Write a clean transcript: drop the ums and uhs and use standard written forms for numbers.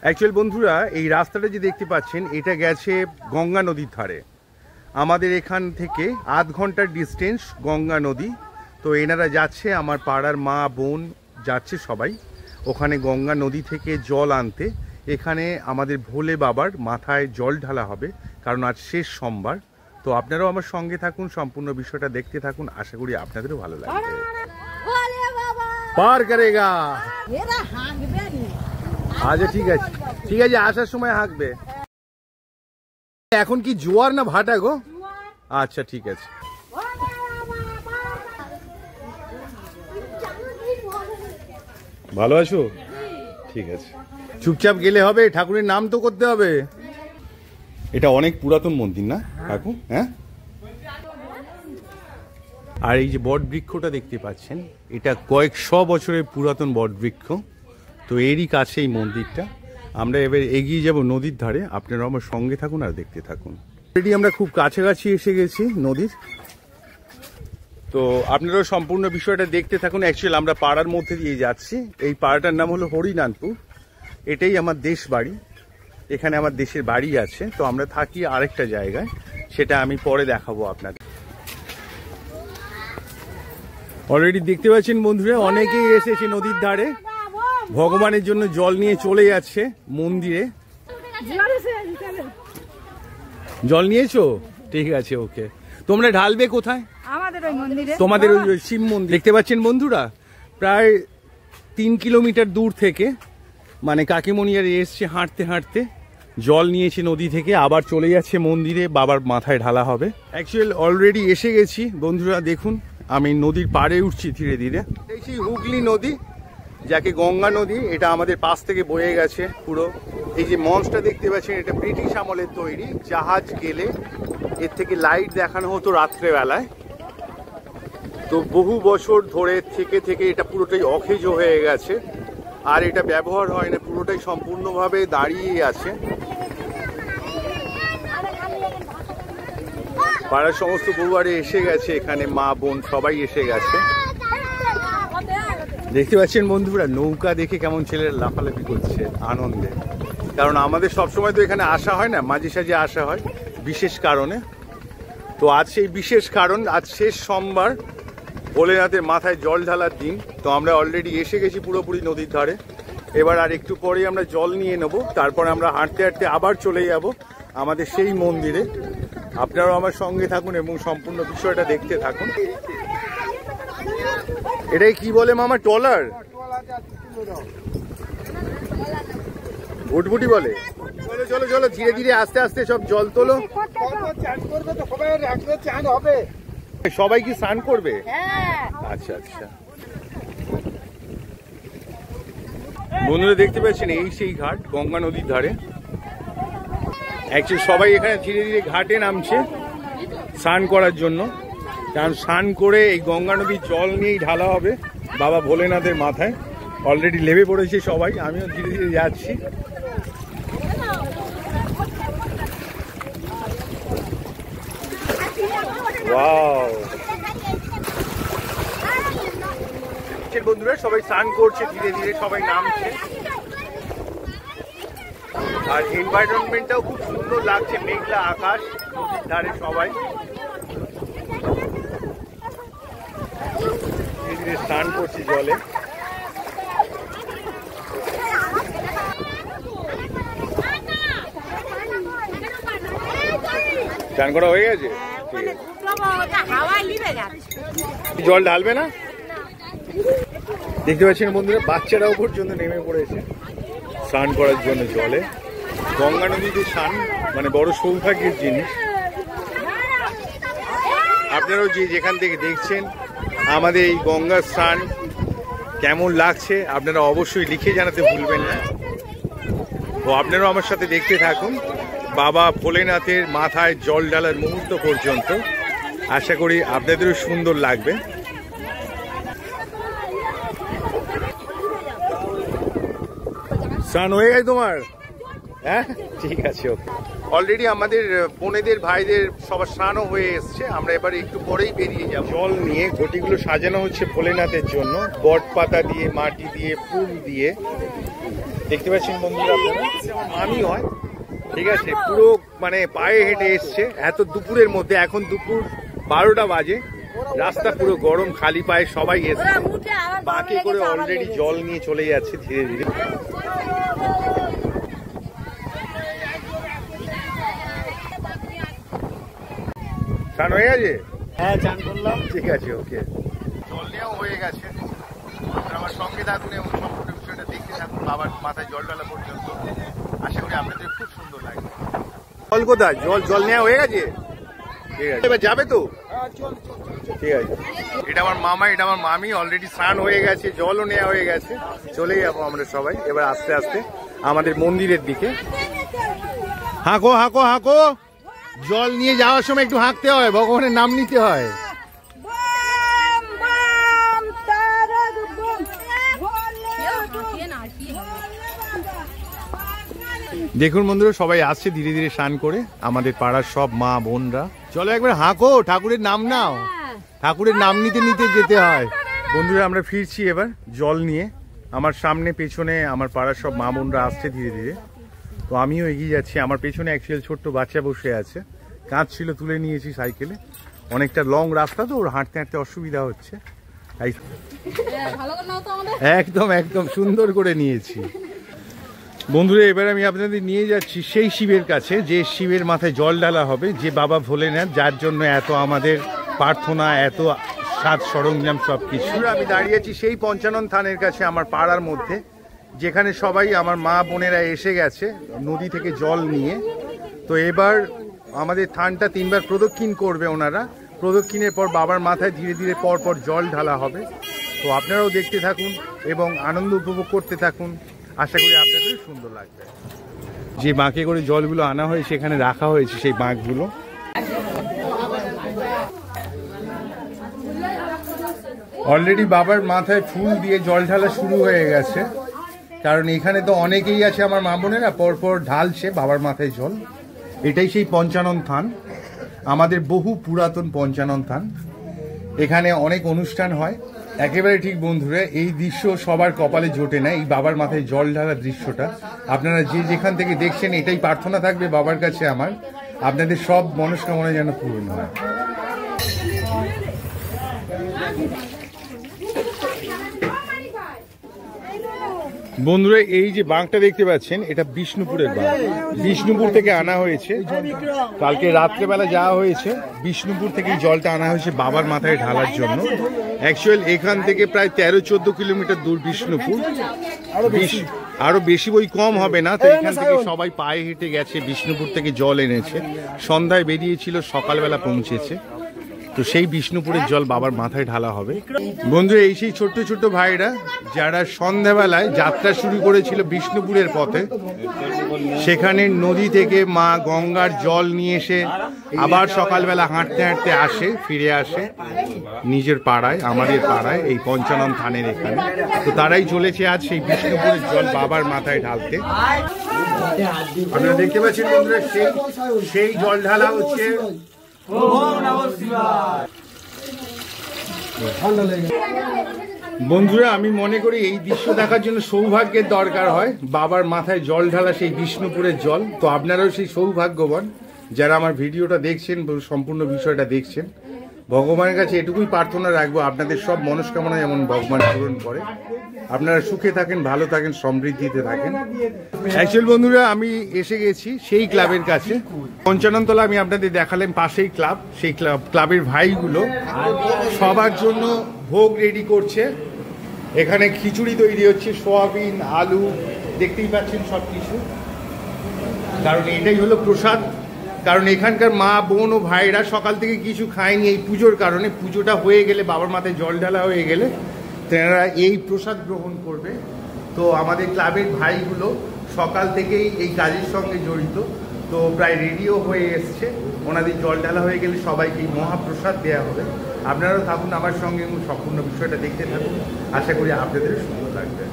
Actual বন্ধুরা, এই রাস্তাটা যে দেখতে পাচ্ছেন এটা গেছে গঙ্গা নদীর ধারে। আমাদের এখান থেকে আধ ঘন্টার ডিস্টেন্স গঙ্গা নদী। তো এনারা যাচ্ছে, আমার পাড়ার মা বোন যাচ্ছে সবাই ওখানে গঙ্গা নদী থেকে জল আনতে। এখানে আমাদের ভোলে বাবার মাথায় জল ঢালা হবে, কারণ আজ শেষ সোমবার। তো আপনারাও আমার সঙ্গে থাকুন, সম্পূর্ণ বিষয়টা দেখতে থাকুন, আশা করি আপনাদেরও ভালো লাগবে। পার করেগা। আচ্ছা ঠিক আছে, ঠিক আছে, আসার সময় হাঁকবে। এখন কি জোয়ার না ভাটা গো? আচ্ছা ঠিক আছে। ভালো আছো? ঠিক আছে, চুপচাপ গেলে হবে, ঠাকুরের নাম তো করতে হবে। এটা অনেক পুরাতন মন্দির না কাকু? হ্যাঁ। আর এই যে বট বৃক্ষটা দেখতে পাচ্ছেন, এটা কয়েকশো বছরের পুরাতন বট বৃক্ষ। তো এরই কাছে এই মন্দিরটা। আমরা এবার এগিয়ে যাব নদীর ধারে, আপনারা আমার সঙ্গে থাকুন আর দেখতে থাকুন। অলরেডি আমরা খুব কাছাকাছি এসে গেছি নদীর। তো আপনারাও সম্পূর্ণ বিষয়টা দেখতে থাকুন। অ্যাকচুয়ালি আমরা পাড়ার মধ্যে দিয়ে যাচ্ছি। এই পাড়াটার নাম হলো হরিনাথপুর। এটাই আমার দেশ বাড়ি, এখানে আমার দেশের বাড়ি আছে। তো আমরা থাকি আরেকটা জায়গায়, সেটা আমি পরে দেখাবো আপনাদের। অলরেডি দেখতে পাচ্ছেন বন্ধুরা, অনেকেই এসেছে নদীর ধারে, ভগবানের জন্য জল নিয়ে চলে যাচ্ছে মন্দিরে। জল নিয়েছো? ঠিক আছে, ওকে। তোমরা ঢালবে কোথায়? তোমাদের ওই শিব মন্দির। দেখতে পাচ্ছেন বন্ধুরা, প্রায় 3 কিলোমিটার দূর থেকে, মানে কাকিমণিয়ার এসছে হাঁটতে হাঁটতে, জল নিয়েছে নদী থেকে, আবার চলে যাচ্ছে মন্দিরে, বাবার মাথায় ঢালা হবে। অ্যাকচুয়ালি অলরেডি এসে গেছি বন্ধুরা। দেখুন আমি নদীর পাড়ে উঠছি ধীরে ধীরে। এই সেই হুগলি নদী, যাকে গঙ্গা নদী, এটা আমাদের পাশ থেকে বয়ে গেছে পুরো। এই যে মঞ্চটা দেখতে পাচ্ছেন, এটা ব্রিটিশ আমলের তৈরি। জাহাজ গেলে এর থেকে লাইট দেখানো হতো রাত্রেবেলায়। তো বহু বছর ধরে থেকে থেকে এটা পুরোটাই অকেজ হয়ে গেছে, আর এটা ব্যবহার হয় না, পুরোটাই সম্পূর্ণভাবে দাঁড়িয়ে আছে। পাড়ার সমস্ত বউয়ারে এসে গেছে, এখানে মা বোন সবাই এসে গেছে। দেখতে পাচ্ছেন বন্ধুরা, নৌকা দেখে কেমন ছেলেরা লাফালাফি করছে আনন্দে। কারণ আমাদের সবসময় তো এখানে আসা হয় না, মাঝে সাঝে আসা হয় বিশেষ কারণে। তো আজ সেই বিশেষ কারণ, আজ শেষ সোমবার, ভোলেনাথের মাথায় জল ঢালার দিন। তো আমরা অলরেডি এসে গেছি পুরোপুরি নদীর ধারে। এবার আর একটু পরেই আমরা জল নিয়ে নেব, তারপরে আমরা হাঁটতে হাঁটতে আবার চলে যাব আমাদের সেই মন্দিরে। আপনারাও আমার সঙ্গে থাকুন এবং সম্পূর্ণ বিষয়টা দেখতে থাকুন। এটাই কি বলে মামা? ট্রলার? ভুটভুটি বলে? চলো চলো চলো, ধীরে ধীরে আস্তে আস্তে সব জল তোলো। সবাই কি স্নান করবে? আচ্ছা আচ্ছা। বন্ধুরা দেখতে পাচ্ছেন, এই সেই ঘাট গঙ্গা নদীর ধারে। অ্যাকচুয়ালি সবাই এখানে ধীরে ধীরে ঘাটে নামছে স্নান করার জন্য, কারণ স্নান করে এই গঙ্গা নদীর জল নিয়েই ঢালা হবে বাবা ভোলেনাথের মাথায়। অলরেডি লেবে পড়েছে সবাই, আমিও ধীরে ধীরে যাচ্ছি। ওয়াও, বন্ধুরা সবাই স্নান করছে, ধীরে ধীরে সবাই নামছে। আর এনভায়রনমেন্টটাও খুব সুন্দর লাগছে, মেঘলা আকাশ, নদীর ধারে সবাই ধীরে ধীরে স্নান করছে জলে। স্নান করা হয়ে গেছে? জল ঢালবে না? দেখতে পাচ্ছেন বন্ধুরা, বাচ্চারাও পর্যন্ত নেমে পড়েছে স্নান করার জন্য জলে। গঙ্গা নদীতে স্নান মানে বড় সৌভাগ্যের জিনিস। আপনারাও যে যেখান থেকে দেখছেন আমাদের এই গঙ্গা স্নান কেমন লাগছে, আপনারা অবশ্যই লিখে জানাতে ভুলবেন না। তো আপনারাও আমার সাথে দেখতে থাকুন বাবা ভোলেনাথের মাথায় জল ঢালার মুহূর্ত পর্যন্ত। আশা করি আপনাদেরও সুন্দর লাগবে। স্নান হয়ে গেছে তোমার? হ্যাঁ ঠিক আছে, ওকে। অলরেডি আমাদের বোনেদের ভাইদের সবার স্নানও হয়ে এসছে। আমরা এবারে একটু পরেই বেরিয়ে যাব। জল নিয়ে ঘটিগুলো সাজানো হচ্ছে ভোলেনাথের জন্য, বট পাতা দিয়ে, মাটি দিয়ে, ফুল দিয়ে। দেখতে পাচ্ছেন বন্ধুরা আপনারা, আমি হয় ঠিক আছে, পুরো মানে পায়ে হেঁটে এসছে এত দুপুরের মধ্যে। এখন দুপুর 12টা বাজে, রাস্তা পুরো গরম, খালি পায়ে সবাই এসছে। বাঁকে করে অলরেডি জল নিয়ে চলে যাচ্ছে ধীরে ধীরে। স্নান হয়ে গেছে? হ্যাঁ, চান করলাম। ঠিক আছে, ওকে। জল নেওয়া হয়ে গেছে। আমার সঙ্গে থাকুন এবং সম্পূর্ণ বিষয়টা দেখতে থাকুন বাবার মাথায় জল ঢালা পর্যন্ত। আশা করি আপনাদের খুব সুন্দর লাগবে। জল কোথায়? জল নেওয়া হয়ে গেছে? ঠিক আছে, এবার যাবে তো? ঠিক আছে। এটা আমার মামা, এটা আমার মামি। অলরেডি স্নান হয়ে গেছে, জলও নেওয়া হয়ে গেছে। চলে যাবো আমরা সবাই এবার আস্তে আস্তে আমাদের মন্দিরের দিকে। হাঁকো হাঁকো হাঁকো। জল নিয়ে যাওয়ার সময় একটু হাঁকতে হয়, ভগবানের নাম নিতে হয়। দেখুন বন্ধুরা, সবাই আসছে ধীরে ধীরে স্নান করে, আমাদের পাড়ার সব মা বোনরা। চলো একবার হাঁকো, ঠাকুরের নাম নাও। ঠাকুরের নাম নিতে নিতে যেতে হয়। বন্ধুরা আমরা ফিরছি এবার জল নিয়ে। আমার সামনে পেছনে আমার পাড়ার সব মা বোনরা আসছে ধীরে ধীরে। তো আমিও এগিয়ে যাচ্ছি। আমার পেছনে অ্যাকচুয়ালি ছোট্ট বাচ্চা বসে আছে, কাঁধ ছিল, তুলে নিয়েছি সাইকেলে। অনেকটা লং রাস্তা তো, ওর হাঁটতে হাঁটতে অসুবিধা হচ্ছে। একদম একদম সুন্দর করে নিয়েছি। বন্ধুরা এবার আমি আপনাদের নিয়ে যাচ্ছি সেই শিবের কাছে, যে শিবের মাথায় জল ঢালা হবে, যে বাবা ভোলেনাথ, যার জন্য এত আমাদের প্রার্থনা, এত সাজ সরঞ্জাম সবকিছু। আমি দাঁড়িয়ে আছি সেই পঞ্চানন থানের কাছে আমার পাড়ার মধ্যে, যেখানে সবাই আমার মা বোনেরা এসে গেছে নদী থেকে জল নিয়ে। তো এবার আমাদের থানটা 3 বার প্রদক্ষিণ করবে ওনারা। প্রদক্ষিণের পর বাবার মাথায় ধীরে ধীরে পর পর জল ঢালা হবে। তো আপনারাও দেখতে থাকুন এবং আনন্দ উপভোগ করতে থাকুন। আশা করি আপনাদের সুন্দর লাগবে। যে বাঁকে করে জলগুলো আনা হয় সেখানে রাখা হয়েছে, সেই বাঁকগুলো। অলরেডি বাবার মাথায় ফুল দিয়ে জল ঢালা শুরু হয়ে গেছে, কারণ এখানে তো অনেকেই আছে আমার মা বোনেরা, পরপর ঢালছে বাবার মাথায় জল। এটাই সেই পঞ্চানন থান, আমাদের বহু পুরাতন পঞ্চানন থান। এখানে অনেক অনুষ্ঠান হয়। একেবারে ঠিক বন্ধুরা, এই দৃশ্য সবার কপালে জোটে না, এই বাবার মাথায় জল ঢালার দৃশ্যটা। আপনারা যে যেখান থেকে দেখছেন, এটাই প্রার্থনা থাকবে বাবার কাছে আমার, আপনাদের সব মনস্কামনা যেন পূরণ হয়। বন্ধুরা এই যে বাঁকটা দেখতে পাচ্ছেন, এটা বিষ্ণুপুরের বাঁক। বিষ্ণুপুর থেকে আনা হয়েছে, কালকে রাত্রেবেলা যাওয়া হয়েছে। বিষ্ণুপুর থেকে জলটা আনা হয়েছে বাবার মাথায় ঢালার জন্য। অ্যাকচুয়াল এখান থেকে প্রায় 13-14 কিলোমিটার দূর বিষ্ণুপুর, আরো বেশি বই কম হবে না। তো এখান থেকে সবাই পায়ে হেঁটে গেছে, বিষ্ণুপুর থেকে জল এনেছে। সন্ধ্যায় বেরিয়েছিল, সকালবেলা পৌঁছেছে। তো সেই বিষ্ণুপুরের জল বাবার মাথায় ঢালা হবে। বন্ধুরা এই সেই ছোট্ট ছোট্ট ভাইরা যারা সন্ধ্যাবেলায় যাত্রা শুরু করেছিল বিষ্ণুপুরের পথে, সেখানে নদী থেকে মা গঙ্গার জল নিয়ে এসে আবার সকালবেলা হাঁটতে হাঁটতে আসে, ফিরে আসে নিজের পাড়ায়, আমাদের পাড়ায়, এই পঞ্চানন থানের এখানে। তো তারাই চলেছে আজ সেই বিষ্ণুপুরের জল বাবার মাথায় ঢালতে। আপনারা দেখতে পাচ্ছেন বন্ধুরা, সেই জল ঢালা হচ্ছে। বন্ধুরা আমি মনে করি এই দৃশ্য দেখার জন্য সৌভাগ্যের দরকার হয়। বাবার মাথায় জল ঢালা সেই বিষ্ণুপুরের জল। তো আপনারাও সেই সৌভাগ্যবান যারা আমার ভিডিওটা দেখছেন, সম্পূর্ণ বিষয়টা দেখছেন। ভগবানের কাছে এটুকুই প্রার্থনা রাখবো, আপনাদের সব মনস্কামনা যেমন ভগবান পূরণ করে। আপনারা সুখে থাকেন, ভালো থাকেন, সমৃদ্ধিতে থাকেন। অ্যাকচুয়াল বন্ধুরা আমি এসে গেছি সেই ক্লাবের কাছে, পঞ্চাননতলা। আমি আপনাদের দেখালাম পাশেই ক্লাব, সেই ক্লাবের ভাইগুলো সবার জন্য ভোগ রেডি করছে। এখানে খিচুড়ি তৈরি হচ্ছে, সোয়াবিন, আলু, দেখতেই পাচ্ছেন সব কিছু। কারণ এটাই হলো প্রসাদ। কারণ এখানকার মা বোন ও ভাইরা সকাল থেকে কিছু খায়নি এই পুজোর কারণে। পুজোটা হয়ে গেলে, বাবার মাথায় জল ঢালা হয়ে গেলে তেনারা এই প্রসাদ গ্রহণ করবে। তো আমাদের ক্লাবের ভাইগুলো সকাল থেকেই এই কাজের সঙ্গে জড়িত। তো প্রায় রেডিও হয়ে এসছে, ওনাদের জল ঢালা হয়ে গেলে সবাইকে এই মহাপ্রসাদ দেওয়া হবে। আপনারাও থাকুন আমার সঙ্গে এবং সম্পূর্ণ বিষয়টা দেখতে থাকুন। আশা করি আপনাদের সুন্দর লাগবে।